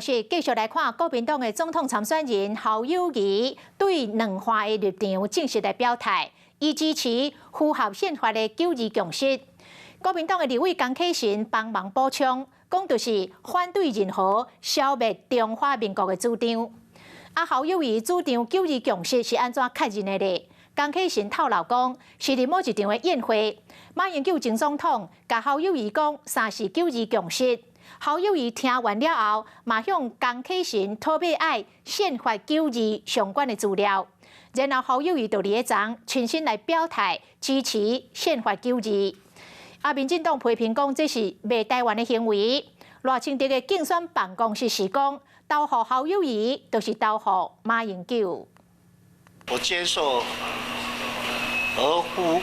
是继续来看国民党的总统参选人侯友宜对两化的立场正式来表态，伊支持符合宪法的9·2共识。国民党的立委江启臣帮忙补充，讲就是反对任何消灭中华民国的主张。侯友宜主张9·2共识是安怎确认的呢？江启臣透露讲，是伫某一场的宴会，马英九前总统甲侯友宜讲啥是9·2共识。侯友宜听完了后，马向江启臣讨要爱宪法9·2相关的资料，然后侯友宜就伫咧昨亲身来表态支持宪法9·2。民进党批评讲这是卖台湾的行为。赖清德的竞选办公室是讲，投予侯友宜就是投予马英九。我接受合乎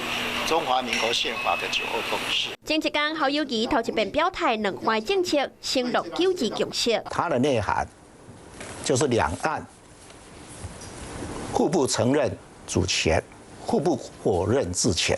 中华民国宪法的9·2共识。前一天，侯友宜头一遍表态两化政策，承诺9·2共识。它的内涵就是两岸互不承认主权，互不否认治权，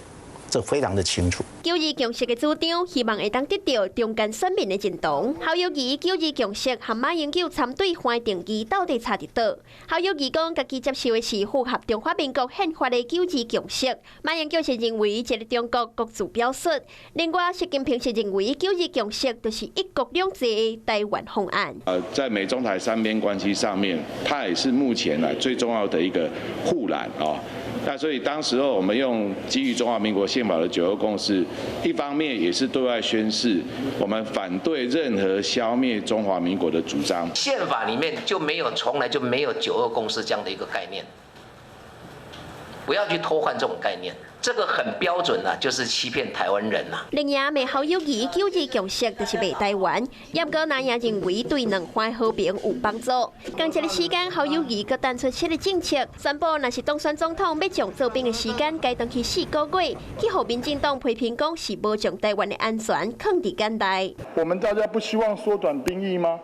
这非常的清楚。9·2共识的主张，希望会当得到中间选民的认同。侯友宜9·2共识和马英九参对方的定义到底差伫倒？侯友宜讲，家己接受的是符合中华民国宪法的9·2共识。马英九是认为一个中国各自表述。另外，习近平是认为9·2共识就是一国两制的台湾方案。在美中台三边关系上面，它也是目前最重要的一个护栏啊。那所以当时候我们用基于中华民国宪法的9·2共识，一方面也是对外宣示我们反对任何消灭中华民国的主张。宪法里面从来就没有9·2共识这样的一个概念，不要去偷换这种概念。这个很标准啦，就是欺骗台湾人啦。另外，美侯友宜9·2共识就是卖台湾，也个人也认为对两岸和平有帮助。刚这个时间，侯友宜佮单出新的政策，宣布若是当选总统，要将做兵的时间改长去4个月，去互民进党批评讲是无将台湾的安全放伫眼内。我们大家不希望缩短兵役吗？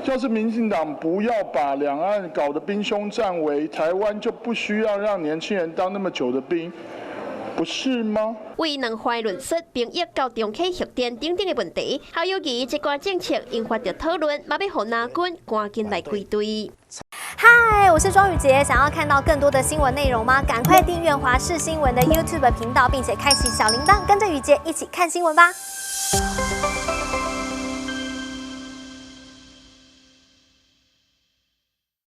要是民进党不要把两岸搞得兵凶战危，台湾就不需要让年轻人当那么久的兵。不是吗？为两化论述，并约到中企核电等等的问题，侯友宜这项政策引发着讨论，嘛要互蓝军赶紧来归队。嗨，我是庄宇杰，想要看到更多的新闻内容吗？赶快订阅华视新闻的 YouTube 频道，并且开启小铃铛，跟着宇杰一起看新闻吧。